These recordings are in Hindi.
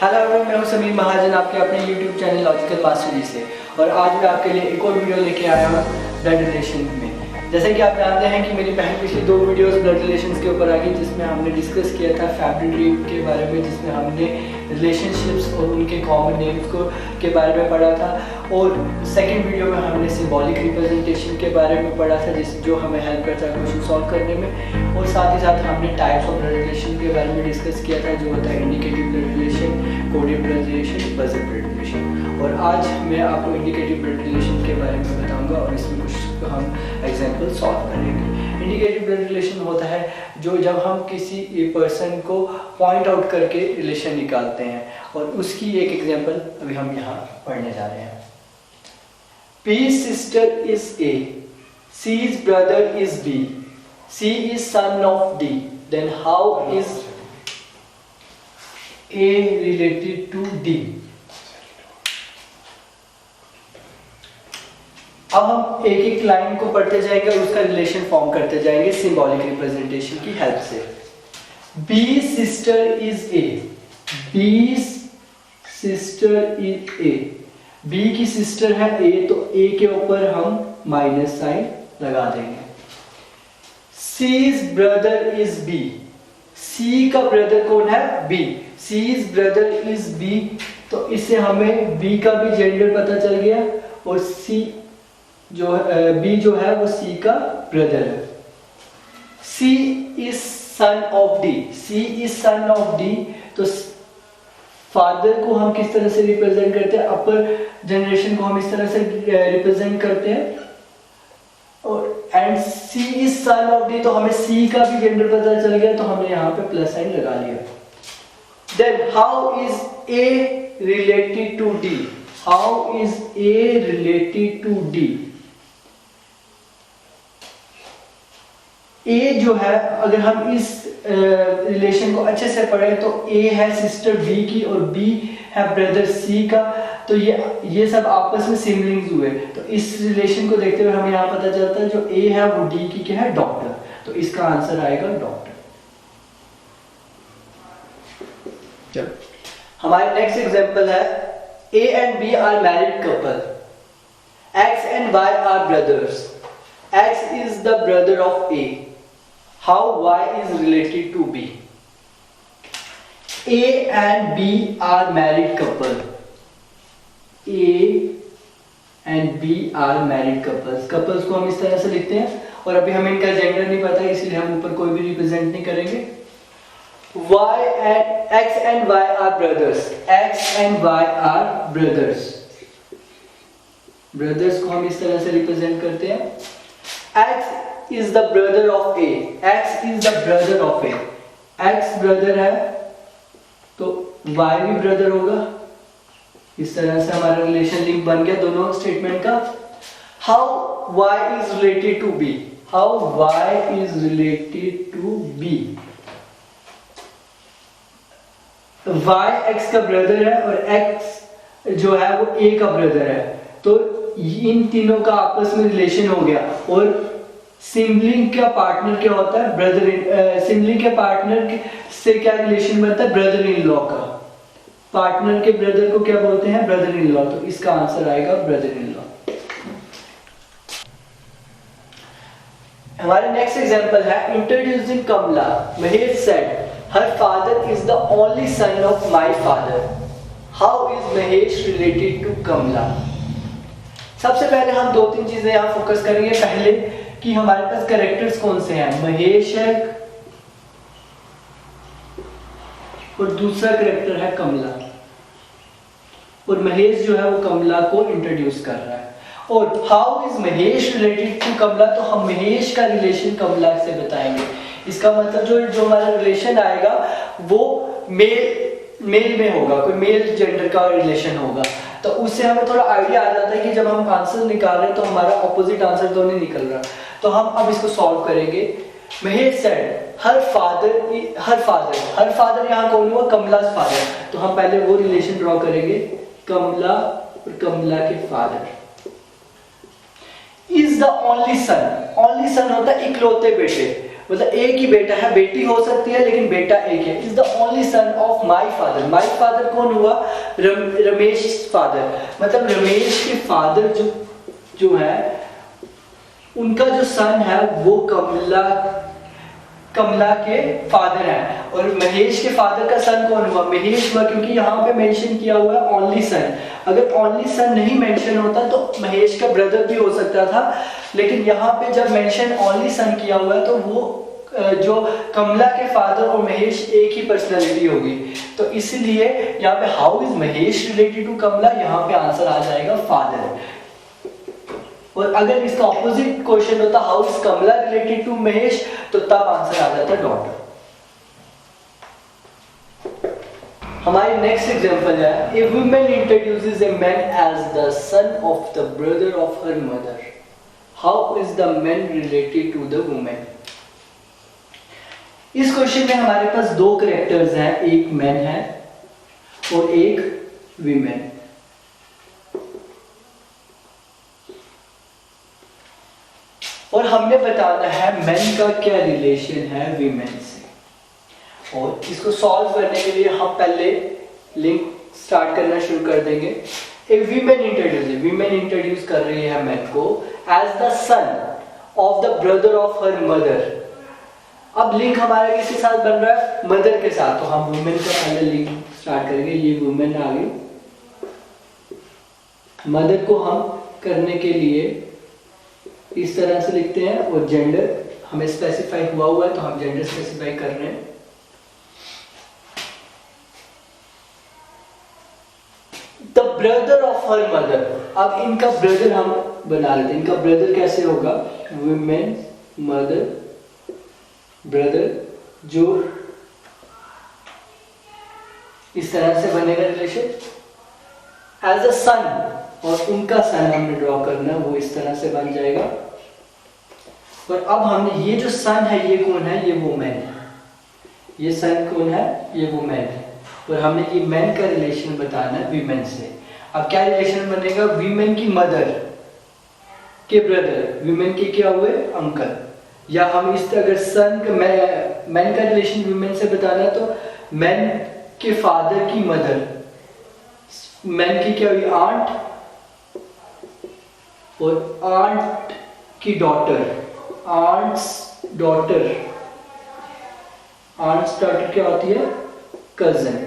हेलो एवरीवन, मैं हूं समीर महाजन आपके अपने YouTube चैनल लॉजिकल मास्टरी से। और आज मैं आपके लिए एक और वीडियो लेके आया हूं ब्लड रिलेशन में। जैसे कि आप जानते हैं कि मेरी पिछली दो वीडियोस ब्लड रिलेशंस के ऊपर आ गई, जिसमें हमने डिस्कस किया था फैमिली ट्री के बारे में, जिसमें हमने रिलेशनशिप्स और उनके कॉमन नेम्स को के बारे में पढ़ा था। और सेकंड वीडियो में हमने सिंबॉलिक रिप्रेजेंटेशन के बारे में पढ़ा था, जो हमें हेल्प करता है क्वेश्चन सॉल्व करने में। और साथ ही साथ हमने टाइप्स ऑफ ब्लड रिलेशन के बारे में डिस्कस किया था, जो होता है indicative blood relation, coded blood relation, buzzer blood relation. और आज मैं आपको इंडिकेटिव ब्लड रिलेशन के बारे में बताऊंगा और इसमें कुछ हम एग्जांपल सॉल्व करेंगे। इंडिकेटिव ब्लड रिलेशन होता है जो जब हम किसी पर्सन को पॉइंट आउट करके रिलेशन निकालते हैं, और उसकी एक एग्जांपल अभी हम यहाँ पढ़ने जा रहे हैं। P's sister is A, C's brother is B, C is son of D, then how is A related to D? अब हम एक एक लाइन को पढ़ते जाएंगे और उसका रिलेशन फॉर्म करते जाएंगे सिंबॉलिक रिप्रेजेंटेशन की हेल्प से। B's sister is A, B's sister is A, B की सिस्टर है A, तो A के ऊपर हम माइनस साइन लगा देंगे। C's brother is B, C का ब्रदर कौन है? B, C's brother is B, तो इससे हमें B का भी जेंडर पता चल गया, और C जो B जो है वो C का ब्रदर है। C is son of D, C is son of D, तो फादर को हम किस तरह से रिप्रेजेंट करते हैं? अपर जनरेशन को हम इस तरह से रिप्रेजेंट करते हैं। और and C is son of D, तो हमें C का भी जेंडर पता चल गया, तो हमने यहाँ पे प्लस साइन लगा लिया। Then how is A related to D? How is A related to D? A जो है, अगर हम इस रिलेशन को अच्छे से पढ़ें तो A है सिस्टर B की और B है ब्रदर C का, तो ये सब आपस में सिबलिंग्स हुए। तो इस रिलेशन को देखते हुए हमें यहाँ पता चलता है जो A है वो D की क्या है? डॉक्टर। तो इसका आंसर आएगा डॉक्टर। चलो हमारे नेक्स्ट एग्जांपल है A and B are married couple, X and Y are brothers, X is the brother of A, how Y is related to B? A and B are married couple, A and B are married couples। couples को हम इस तरह से लिखते हैं, और अभी हमें इनका जेंडर नहीं पता, इसलिए हम ऊपर कोई भी रिप्रेजेंट नहीं करेंगे। Y and X and Y are brothers, X and Y are brothers, brothers को हम इस तरह से रिप्रेजेंट करते हैं। X is the brother of A, X is the brother of A, X brother है तो Y भी ब्रदर होगा। इस तरह से हमारा रिलेशन लिंक बन गया दोनों स्टेटमेंट का। How Y is related to B? How Y is related to B? Y X का ब्रदर है और X जो है वो A का ब्रदर है, तो इन तीनों का आपस में रिलेशन हो गया। और सिबलिंग का पार्टनर क्या होता है? Brother in. सिबलिंग के पार्टनर से क्या रिलेशन बनता है? ब्रदर इन लॉ का। पार्टनर के ब्रदर को क्या बोलते हैं? Brother in law. तो इसका आंसर आएगा ब्रदर इन लॉ। हमारे नेक्स्ट एग्जांपल है introducing Kamala. Mahesh said her father is the only son of my father, how is Mahesh related to Kamla? सबसे पहले हम दो तीन चीजें यहाँ फोकस करेंगे। पहले कि हमारे पास कैरेक्टर्स कौन से हैं? महेश है और दूसरा कैरेक्टर है कमला, और महेश जो है वो कमला को इंट्रोड्यूस कर रहा है। और how is Mahesh related to Kamala, तो हम महेश का रिलेशन कमला से बताएंगे। इसका मतलब जो हमारा रिलेशन आएगा वो मेल में होगा, कोई मेल जेंडर का रिलेशन होगा। तो उससे हमें थोड़ा आइडिया आ जाता है कि जब हम आंसर निकाल रहे हैं तो हमारा ऑपोजिट आंसर तो नहीं निकल रहा। तो हम अब इसको सॉल्व करेंगे। महेश सेड हर फादर यहाँ कौन हुआ? कमला's फादर। तो हम पहले वो रिलेशन ड्रॉ करेंगे, कमला और कमला के father. Is the only son, only son होता है इकलौते बेटे। मतलब एक ही बेटा है, बेटी हो सकती है लेकिन बेटा एक है। Is the only son of my father. My father कौन हुआ? रमेश फादर, मतलब रमेश के फादर जो है उनका जो सन है वो कमला के फादर हैं। और महेश के फादर का सन कौन हुआ? महेश हुआ, क्योंकि यहाँ पे मेंशन किया हुआ है ओनली सन। अगर ओनली सन नहीं मेंशन होता तो महेश का ब्रदर भी हो सकता था, लेकिन यहाँ पे जब मेंशन ओनली सन किया हुआ है तो वो जो कमला के फादर और महेश एक ही पर्सनालिटी होगी, तो इसलिए यहाँ पे how is Mahesh related to Kamala, यहाँ पे आंसर आ जाएगा फादर। और अगर इसका ऑपोजिट क्वेश्चन होता how is Kamala related to Mahesh, तो तब आंसर आ जाता डॉटर। हमारी नेक्स्ट एग्जांपल है, a woman introduces a man as the son of the brother of her mother, how is the man related to the woman. इस क्वेश्चन में हमारे पास दो कैरेक्टर्स हैं, एक मैन है और एक वीमेन। और हमने बताना है मैन का क्या रिलेशन है वीमेन से। और इसको सॉल्व करने के लिए हम पहले लिंक स्टार्ट करना शुरू कर देंगे। एक वीमेन इंट्रोड्यूस कर रही है मैन को as the son of the brother of her mother. अब लिंक हमारा किसके साथ बन रहा है? मदर के साथ। तो हम वुमेन का पहले लिंक स्टार्ट करेंगे। ये वुमेन आ गई, मदर को हम करने के लिए इस तरह से लिखते हैं, और जेंडर हमें स्पेसिफाई हुआ है तो हम जेंडर स्पेसिफाई कर रहे हैं। The brother of her mother. अब इनका ब्रदर हम बना लेते हैं। इनका ब्रदर कैसे होगा? वुमेन मदर ब्रदर, जो इस तरह से बनेगा रिलेशन एज अ सन, और उनका सन हमने ड्रॉ करना है, वो इस तरह से बन जाएगा। और अब हमने ये जो सन है ये कौन है? ये वुमेन है। ये सन कौन है? ये वुमेन है। और हमने ये मैन का रिलेशन बताना है वीमेन से। अब क्या रिलेशन बनेगा? वीमेन की मदर के ब्रदर, वीमेन के क्या हुए? अंकल। या हम इस अगर सन मैन का रिलेशन वीमेन से बताना है तो मैन के फादर की मदर, मैन की क्या हुई? आंट, और आंट की डॉटर, आंट्स डॉटर क्या होती है? कजन।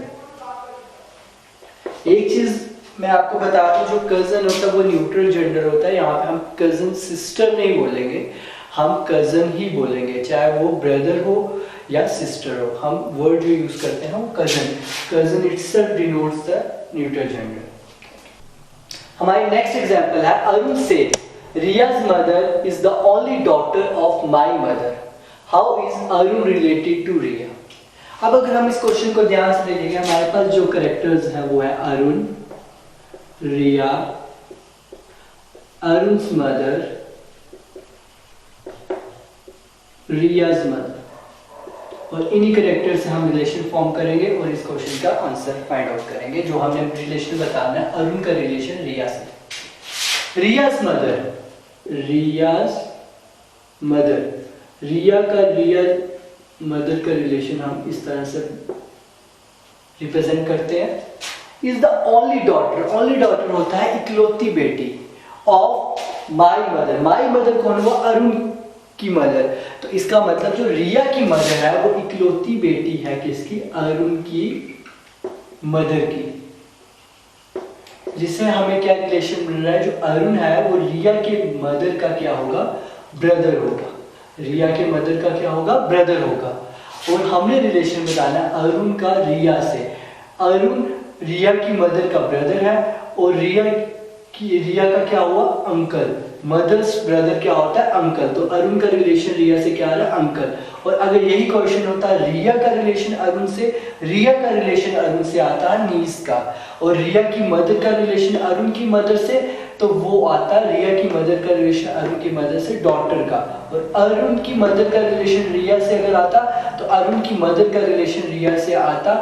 एक चीज मैं आपको बता दूं, जो कजन होता है वो न्यूट्रल जेंडर होता है। यहाँ पे हम कजन सिस्टर नहीं बोलेंगे, हम कजन ही बोलेंगे, चाहे वो ब्रदर हो या सिस्टर हो। हम वर्ड जो यूज करते हैं वो cousin itself denotes the neutral gender. हमारी नेक्स्ट एग्जांपल है, Arun says Riya's mother is the only daughter of my mother, how is Arun related to Riya. अब अगर हम इस क्वेश्चन को ध्यान से देखेंगे, हमारे पास जो कैरेक्टर्स हैं वो है अरुण, रिया, अरुण's मदर, रियाज मदर, और इन्हीं कैरेक्टर से हम रिलेशन फॉर्म करेंगे और इस क्वेश्चन का आंसर फाइंड आउट करेंगे। जो हमने रिलेशन बताना है अरुण का रिलेशन रिया से। रियाज मदर, रिया का मदर का रिलेशन हम इस तरह से रिप्रेजेंट करते हैं, इज द ओनली डॉटर होता है इकलौती बेटी of my mother. My mother कौन हुआ? अरुण की मदर। तो इसका मतलब जो रिया की मदर है वो इकलौती बेटी है किसकी? अरुण की मदर की। जिससे हमें क्या रिलेशन मिल रहा है? जो अरुण है वो रिया के मदर का क्या होगा? ब्रदर होगा। रिया के मदर का क्या होगा? ब्रदर होगा। और हमने रिलेशन बताना अरुण का रिया से। अरुण रिया की मदर का ब्रदर है और रिया का क्या हुआ? अंकल। मदर्स ब्रदर क्या होता है? अंकल। तो अरुण का रिलेशन रिया से क्या आ रहा है? अंकल। और अगर यही क्वेश्चन होता है रिया का रिलेशन अरुण से, रिया का रिलेशन अरुण से आता है नीस का, और रिया की मदर का रिलेशन अरुण की मदर से, तो वो आता है रिया की मदर का रिलेशन अरुण की मदर से डॉटर का। और अरुण की मदर का रिलेशन रिया से अगर आता तो अरुण की मदर का रिलेशन रिया से आता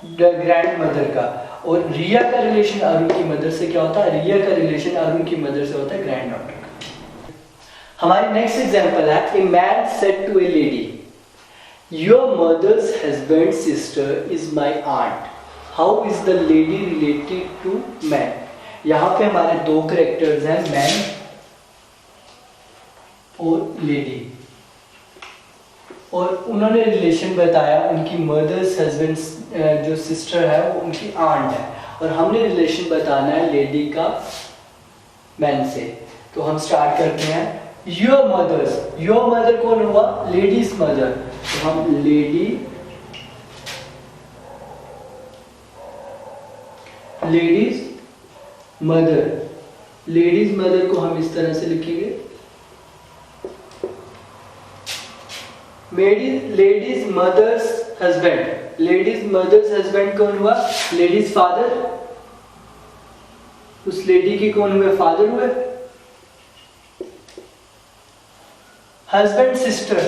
ग्रैंड मदर का, और रिया का रिलेशन अरुण की मदर से क्या होता है? रिया का रिलेशन अरुण की मदर से होता है ग्रैंड डॉटर का। हमारी नेक्स्ट एग्जांपल है a man said to a lady your mother's husband sister is my aunt how is the lady related to man. यहाँ पे हमारे दो कैरेक्टर्स हैं मैन और लेडी और उन्होंने रिलेशन बताया उनकी मदर्स हस्बैंड जो सिस्टर है वो उनकी आंट है और हमने रिलेशन बताना है लेडी का मैन से। तो हम स्टार्ट करते हैं योर मदर्स। योर मदर कौन हुआ लेडीज मदर तो हम लेडीज मदर को हम इस तरह से लिखेंगे lady's mother's husband. Lady's mother's husband कौन हुआ लेडीज फादर। उस लेडी के कौन हुए फादर हुए। हस्बैंड सिस्टर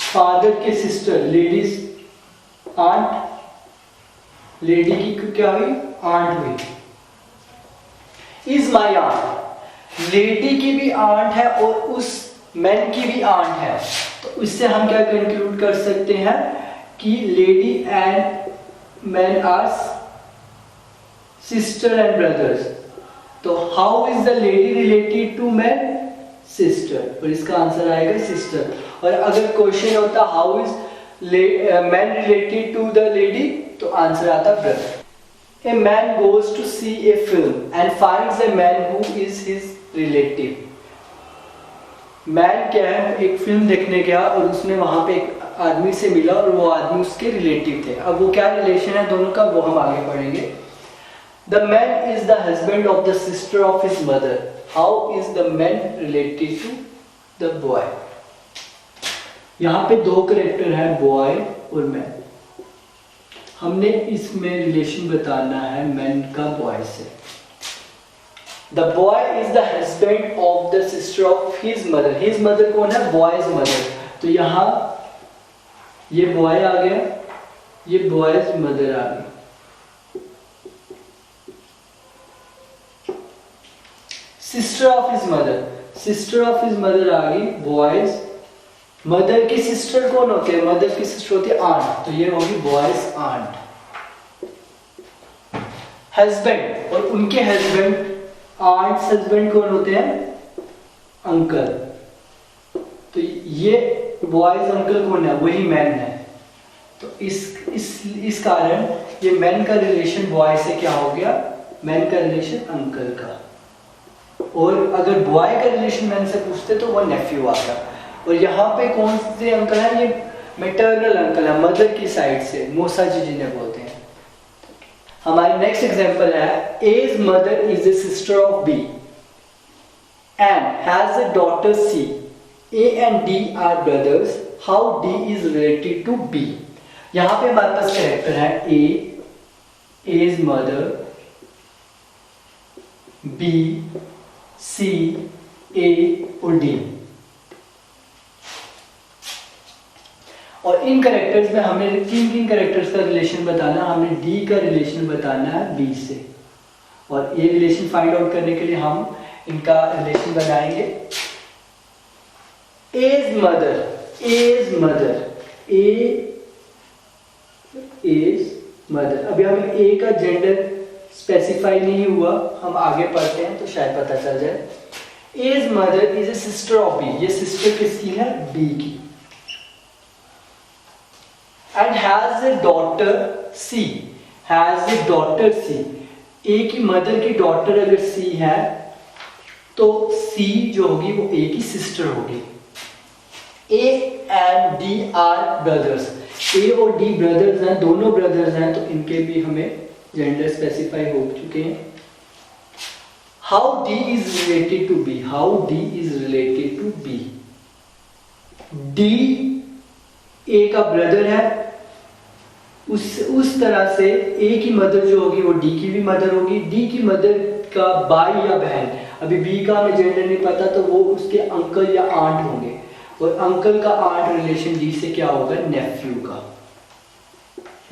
फादर के सिस्टर लेडीज आंट। लेडी की क्या हुई आंट हुई। इज माई आंट लेडी की भी आंट है और उस मैन की भी आंट है तो इससे हम क्या कंक्लूड कर सकते हैं कि lady and man are sister and brothers. तो how is the lady related to man sister और इसका आंसर आएगा सिस्टर। और अगर क्वेश्चन होता how is man related to the lady तो आंसर आता brother. A man goes to see a film and finds a man who is his relative. Man क्या है एक फिल्म देखने गया और उसने वहां पे एक आदमी से मिला और वो आदमी उसके रिलेटिव थे। अब वो क्या रिलेशन है दोनों का वो हम आगे पढ़ेंगे। The man is the husband of the sister of his mother how is the man related to the boy. यहाँ पे दो कैरेक्टर है बॉय और मैन। हमने इसमें रिलेशन बताना है मैन का बॉय से। The boy is the husband of the sister of his mother. His mother कौन है बॉयज मदर तो यहाँ ये बॉय आ गया ये बॉयज मदर आ गई। सिस्टर ऑफ हिज मदर आ गई बॉयज। मदर की सिस्टर कौन होते हैं मदर की सिस्टर होती है आंट तो ये होगी बॉयज आंट। हस्बैंड और उनके हस्बैंड आंट हस्बैंड कौन होते हैं अंकल। तो ये बॉयज अंकल कौन है वही मैन है। तो इस कारण ये मैन का रिलेशन बॉय से क्या हो गया मैन का रिलेशन अंकल का। और अगर बॉय का रिलेशन मैन से पूछते तो वो नेफ्यू आता। और यहाँ पे कौन से अंकल है ये मैटरनल अंकल है मदर की साइड से मौसा जी जिन्हें बोलते हैं। हमारी नेक्स्ट एग्जांपल है A's mother is a sister of B and has a daughter C. A and D are brothers how D is related to B. यहाँ पे हमारे पास कैरेक्टर है A A's mother B C A और डी। और इन कैरेक्टर्स में हमें तीन कैरेक्टर्स का रिलेशन बताना। हमने डी का रिलेशन बताना है बी से और ये रिलेशन फाइंड आउट करने के लिए हम इनका रिलेशन बनाएंगे। एज मदर अभी हमें ए का जेंडर स्पेसिफाई नहीं हुआ हम आगे पढ़ते हैं तो शायद पता चल जाए। A's mother is a sister of B. ये सिस्टर किसकी है बी की। And has a daughter C. A की मदर की डॉटर अगर सी है तो सी जो होगी वो ए की सिस्टर होगी। A and D are brothers. A और डी ब्रदर्स हैं दोनों ब्रदर्स हैं तो इनके भी हमें जेंडर स्पेसिफाई हो चुके हैं। How D is related to B. D A का ब्रदर है उस तरह से ए की मदर जो होगी वो डी की भी मदर होगी। डी की मदर का भाई या बहन अभी बी का हमें जेंडर नहीं पता तो वो उसके अंकल या आंट होंगे और अंकल का आंट रिलेशन डी से क्या होगा नेफ्यू का।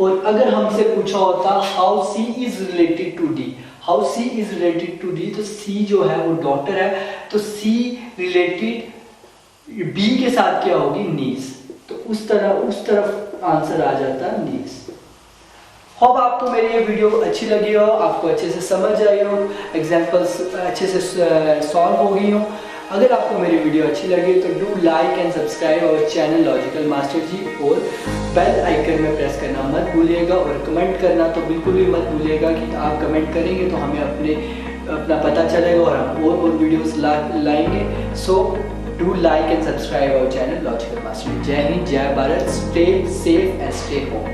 और अगर हमसे पूछा होता how C is related to D तो सी जो है वो डॉटर है तो सी रिलेटेड बी के साथ क्या होगी, नीज, तो उस तरफ आंसर आ जाता है नीज। होप आपको मेरी ये वीडियो अच्छी लगी हो, आपको अच्छे से समझ आई हो, एग्जांपल्स अच्छे से सॉल्व हो गई हो। अगर आपको मेरी वीडियो अच्छी लगी तो do like and subscribe our channel logical master ji, और बेल आइकन में प्रेस करना मत भूलिएगा, और कमेंट करना तो बिल्कुल भी मत भूलिएगा कि आप कमेंट करेंगे तो हमें अपना पता चलेगा और हम और वीडियोस लाएंगे। So do like and subscribe our channel logical master. जय हिंद, जय Bharat, stay safe and stay home.